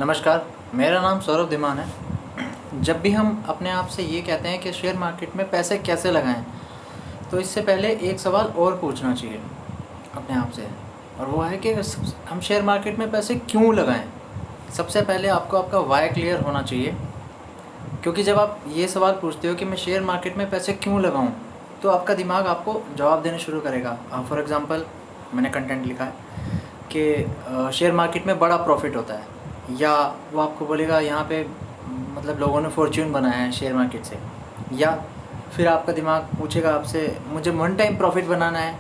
नमस्कार, मेरा नाम सौरभ धीमान है। जब भी हम अपने आप से ये कहते हैं कि शेयर मार्केट में पैसे कैसे लगाएं, तो इससे पहले एक सवाल और पूछना चाहिए अपने आप से, और वो है कि हम शेयर मार्केट में पैसे क्यों लगाएं। सबसे पहले आपको आपका वाई क्लियर होना चाहिए, क्योंकि जब आप ये सवाल पूछते हो कि मैं शेयर मार्केट में पैसे क्यों लगाऊं, तो आपका दिमाग आपको जवाब देने शुरू करेगा। फॉर एग्ज़ाम्पल, मैंने कंटेंट लिखा है कि शेयर मार्केट में बड़ा प्रॉफिट होता है, या वो आपको बोलेगा यहाँ पे मतलब लोगों ने फॉर्च्यून बनाया है शेयर मार्केट से, या फिर आपका दिमाग पूछेगा आपसे मुझे वन टाइम प्रॉफिट बनाना है,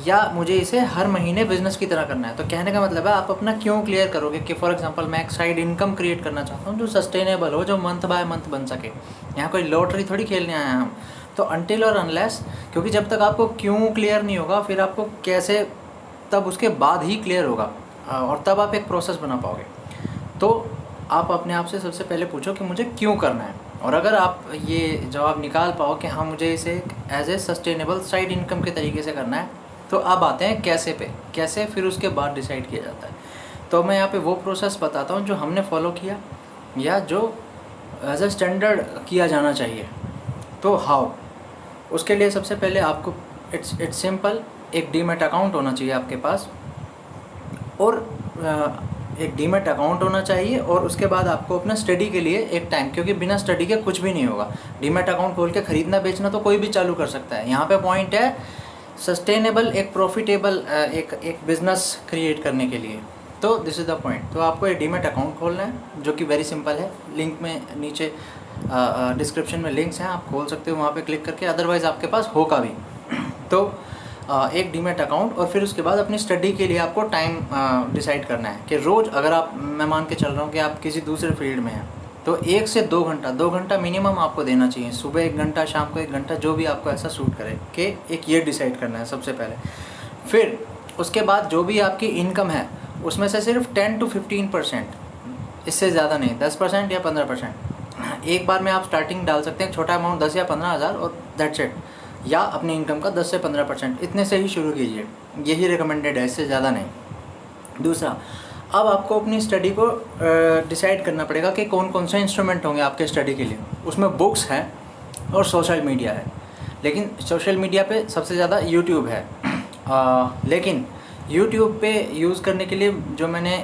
या मुझे इसे हर महीने बिजनेस की तरह करना है। तो कहने का मतलब है आप अपना क्यों क्लियर करोगे कि फॉर एग्जांपल मैं एक साइड इनकम क्रिएट करना चाहता हूँ जो सस्टेनेबल हो, जो मंथ बाय मंथ बन सके। यहाँ कोई लॉटरी थोड़ी खेलने आए हैं हम। तो अनटिल और अनलेस, क्योंकि जब तक आपको क्यों क्लियर नहीं होगा, फिर आपको कैसे, तब उसके बाद ही क्लियर होगा, और तब आप एक प्रोसेस बना पाओगे। तो आप अपने आप से सबसे पहले पूछो कि मुझे क्यों करना है, और अगर आप ये जवाब निकाल पाओ कि हाँ मुझे इसे as a sustainable side income के तरीके से करना है, तो अब आते हैं कैसे पे। कैसे फिर उसके बाद डिसाइड किया जाता है। तो मैं यहाँ पे वो प्रोसेस बताता हूँ जो हमने फॉलो किया, या जो एज ए स्टैंडर्ड किया जाना चाहिए। तो हाउ, उसके लिए सबसे पहले आपको इट्स सिंपल, एक डीमैट अकाउंट होना चाहिए आपके पास, और एक डीमैट अकाउंट होना चाहिए। और उसके बाद आपको अपना स्टडी के लिए एक टाइम, क्योंकि बिना स्टडी के कुछ भी नहीं होगा। डीमैट अकाउंट खोल के ख़रीदना बेचना तो कोई भी चालू कर सकता है। यहाँ पे पॉइंट है सस्टेनेबल, एक प्रॉफिटेबल एक बिज़नेस क्रिएट करने के लिए। तो दिस इज़ द पॉइंट। तो आपको एक डीमैट अकाउंट खोलना है, जो कि वेरी सिंपल है। लिंक में नीचे डिस्क्रिप्शन में लिंक्स हैं, आप खोल सकते हो वहाँ पे क्लिक करके, अदरवाइज़ आपके पास होगा भी। तो एक डीमैट अकाउंट, और फिर उसके बाद अपनी स्टडी के लिए आपको टाइम डिसाइड करना है कि रोज़, अगर आप, मैं मान के चल रहा हूँ कि आप किसी दूसरे फील्ड में हैं, तो 1 से 2 घंटा मिनिमम आपको देना चाहिए। सुबह 1 घंटा, शाम को 1 घंटा, जो भी आपको ऐसा सूट करे, कि एक ये डिसाइड करना है सबसे पहले। फिर उसके बाद जो भी आपकी इनकम है, उसमें से सिर्फ 10 to 15%, इससे ज़्यादा नहीं, 10% या 15%, एक बार में आप स्टार्टिंग डाल सकते हैं, छोटा अमाउंट 10 या 15 हज़ार, और दैट्स इट। या अपनी इनकम का 10 से 15%, इतने से ही शुरू कीजिए, यही रिकमेंडेड है, इससे ज़्यादा नहीं। दूसरा, अब आपको अपनी स्टडी को डिसाइड करना पड़ेगा कि कौन कौन से इंस्ट्रूमेंट होंगे आपके स्टडी के लिए। उसमें बुक्स हैं और सोशल मीडिया है, लेकिन सोशल मीडिया पे सबसे ज़्यादा यूट्यूब है। लेकिन यूट्यूब पे यूज़ करने के लिए, जो मैंने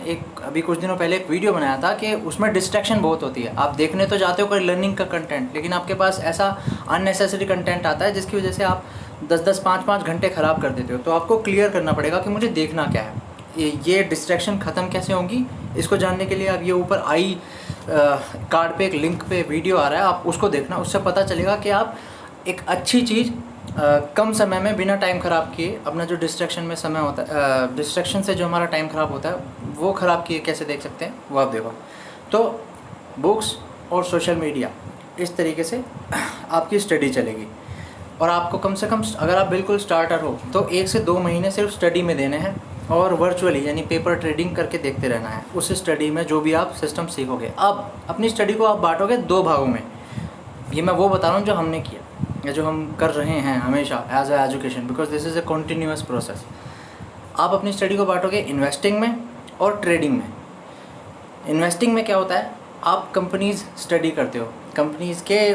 अभी कुछ दिनों पहले एक वीडियो बनाया था, कि उसमें डिस्ट्रैक्शन बहुत होती है। आप देखने तो जाते हो कोई लर्निंग का कंटेंट, लेकिन आपके पास ऐसा अननेसेसरी कंटेंट आता है जिसकी वजह से आप 10-10, 5-5 घंटे ख़राब कर देते हो। तो आपको क्लियर करना पड़ेगा कि मुझे देखना क्या है, ये डिस्ट्रैक्शन ख़त्म कैसे होंगी। इसको जानने के लिए आप ये ऊपर आई कार्ड पे एक लिंक पे वीडियो आ रहा है, आप उसको देखना। उससे पता चलेगा कि आप एक अच्छी चीज़ कम समय में, बिना टाइम ख़राब किए, अपना जो डिस्ट्रैक्शन में समय होता है, डिस्ट्रैक्शन से जो हमारा टाइम ख़राब होता है, वो ख़राब किए कैसे देख सकते हैं, वो आप देखो। तो बुक्स और सोशल मीडिया, इस तरीके से आपकी स्टडी चलेगी। और आपको कम से कम, अगर आप बिल्कुल स्टार्टर हो, तो 1 से 2 महीने सिर्फ स्टडी में देने हैं, और वर्चुअली यानी पेपर ट्रेडिंग करके देखते रहना है उस स्टडी में, जो भी आप सिस्टम सीखोगे। अब अपनी स्टडी को आप बांटोगे 2 भागों में। ये मैं वो बता रहा हूँ जो हमने किया, या जो हम कर रहे हैं हमेशा as a education, because this is a continuous process. आप अपनी स्टडी को बांटोगे इन्वेस्टिंग में और ट्रेडिंग में। इन्वेस्टिंग में क्या होता है, आप कंपनीज़ स्टडी करते हो, कंपनीज़ के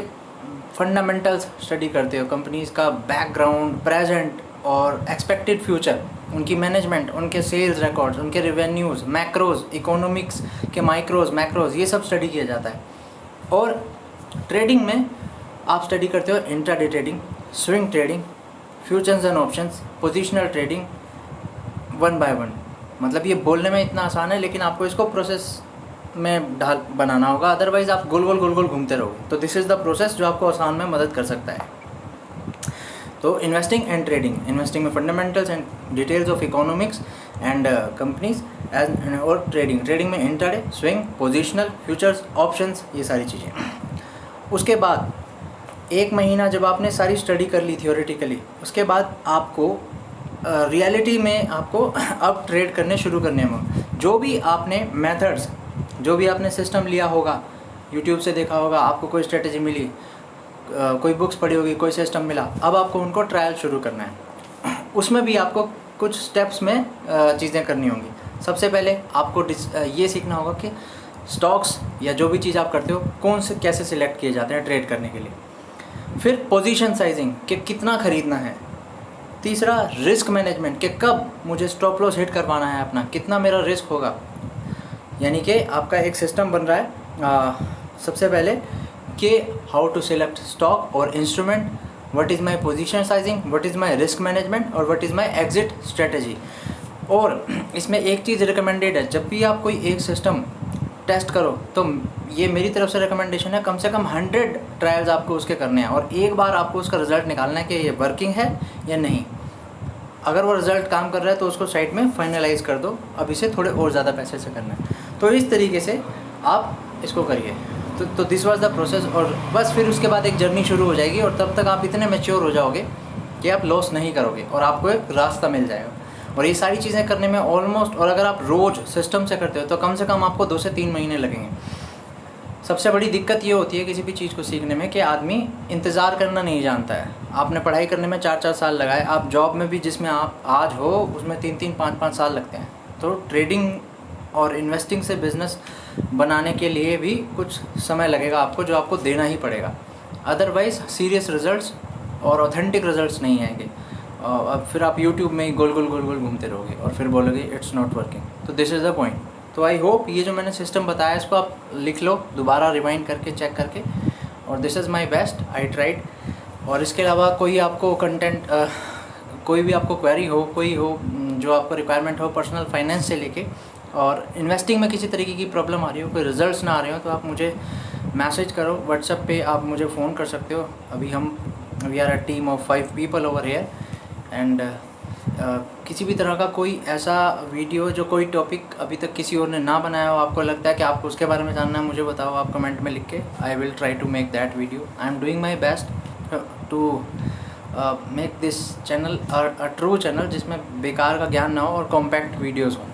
फंडामेंटल्स स्टडी करते हो, कंपनीज़ का बैकग्राउंड, प्रेजेंट और एक्सपेक्टेड फ्यूचर, उनकी मैनेजमेंट, उनके सेल्स रिकॉर्ड्स, उनके रेवेन्यूज़, मैक्रोज़, इकोनॉमिक्स के माइक्रोज़, मैक्रोज़, ये सब स्टडी किया जाता है। और ट्रेडिंग में आप स्टडी करते हो intraday trading, swing trading, futures and options, positional trading, 1 by 1। मतलब ये बोलने में इतना आसान है, लेकिन आपको इसको प्रोसेस में बनाना होगा, अदरवाइज़ आप गोल गोल घूमते रहोगे। तो दिस इज़ द प्रोसेस जो आपको आसान में मदद कर सकता है। तो इन्वेस्टिंग एंड ट्रेडिंग, इन्वेस्टिंग में fundamentals and details of economics and companies as, और ट्रेडिंग में intraday, swing, positional, futures, options, ये सारी चीज़ें। उसके बाद 1 महीना जब आपने सारी स्टडी कर ली थियोरेटिकली, उसके बाद आपको रियलिटी में आपको अब ट्रेड करने शुरू करने हैं। जो भी आपने मेथड्स, जो भी आपने सिस्टम लिया होगा, यूट्यूब से देखा होगा, आपको कोई स्ट्रेटजी मिली, कोई बुक्स पढ़ी होगी, कोई सिस्टम मिला, अब आपको उनको ट्रायल शुरू करना है। उसमें भी आपको कुछ स्टेप्स में चीज़ें करनी होंगी। सबसे पहले आपको ये सीखना होगा कि स्टॉक्स या जो भी चीज़ आप करते हो कौन से कैसे सिलेक्ट किए जाते हैं ट्रेड करने के लिए। फिर पोजीशन साइजिंग कि कितना ख़रीदना है। तीसरा रिस्क मैनेजमेंट कि कब मुझे स्टॉप लॉस हिट करवाना है अपना, कितना मेरा रिस्क होगा। यानी कि आपका एक सिस्टम बन रहा है सबसे पहले कि हाउ टू सिलेक्ट स्टॉक और instrument, what is my position sizing, what is my risk management और what is my exit strategy. और इसमें एक चीज़ रिकमेंडेड है, जब भी आप कोई एक सिस्टम टेस्ट करो तो ये मेरी तरफ से रिकमेंडेशन है, कम से कम 100 ट्रायल्स आपको उसके करने हैं और एक बार आपको उसका रिज़ल्ट निकालना है कि ये वर्किंग है या नहीं। अगर वो रिज़ल्ट काम कर रहा है तो उसको साइट में फाइनलाइज़ कर दो, अब इसे थोड़े और ज़्यादा पैसे से करना है। तो इस तरीके से आप इसको करिए। तो दिस वाज द प्रोसेस। और बस फिर उसके बाद एक जर्नी शुरू हो जाएगी और तब तक आप इतने मैच्योर हो जाओगे कि आप लॉस नहीं करोगे और आपको एक रास्ता मिल जाएगा। और ये सारी चीज़ें करने में ऑलमोस्ट, और अगर आप रोज़ सिस्टम से करते हो तो कम से कम आपको 2 से 3 महीने लगेंगे। सबसे बड़ी दिक्कत ये होती है किसी भी चीज़ को सीखने में कि आदमी इंतज़ार करना नहीं जानता है। आपने पढ़ाई करने में 4-4 साल लगाए, आप जॉब में भी जिसमें आप आज हो उसमें 3-3, 5-5 साल लगते हैं। तो ट्रेडिंग और इन्वेस्टिंग से बिज़नेस बनाने के लिए भी कुछ समय लगेगा आपको, जो आपको देना ही पड़ेगा। अदरवाइज़ सीरियस रिज़ल्ट्स और ऑथेंटिक रिज़ल्ट्स नहीं आएंगे। अब फिर आप यूट्यूब में ही गोल गोल घूमते रहोगे और फिर बोलोगे इट्स नॉट वर्किंग। तो दिस इज़ द पॉइंट। तो आई होप ये जो मैंने सिस्टम बताया इसको आप लिख लो दोबारा, रिवाइंड करके चेक करके, और this is my best, I tried. और इसके अलावा कोई आपको कंटेंट, कोई भी आपको क्वेरी हो, कोई हो जो आपको रिक्वायरमेंट हो पर्सनल फाइनेंस से लेके, और इन्वेस्टिंग में किसी तरीके की प्रॉब्लम आ रही हो, कोई रिजल्ट्स ना आ रहे हो, तो आप मुझे मैसेज करो व्हाट्सएप पे, आप मुझे फ़ोन कर सकते हो। अभी we are a team of 5 people over here. And किसी भी तरह का कोई ऐसा वीडियो जो कोई टॉपिक अभी तक किसी और ने ना बनाया हो, आपको लगता है कि आपको उसके बारे में जानना है, मुझे बताओ आप कमेंट में लिख के। I will try to make that video. I am doing my best to make this channel a true channel जिसमें बेकार का ज्ञान ना हो और कॉम्पैक्ट वीडियोज़ हों।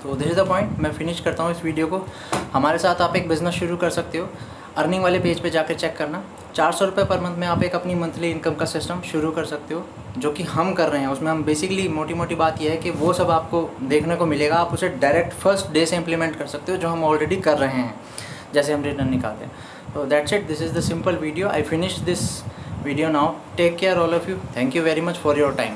तो दिस इज़ द पॉइंट। मैं फिनिश करता हूँ इस वीडियो को। हमारे साथ आप एक बिज़नेस शुरू कर सकते हो। अर्निंग वाले पेज पे जाकर चेक करना। 400 रुपये पर मंथ में आप एक अपनी मंथली इनकम का सिस्टम शुरू कर सकते हो, जो कि हम कर रहे हैं। उसमें हम बेसिकली मोटी बात यह है कि वो सब आपको देखने को मिलेगा, आप उसे डायरेक्ट फर्स्ट डे से इम्प्लीमेंट कर सकते हो, जो हम ऑलरेडी कर रहे हैं, जैसे हम रिटर्न निकालते हैं। तो that's it, this is the simple video. I finish this video now. Take care all of you. Thank you very much for your time.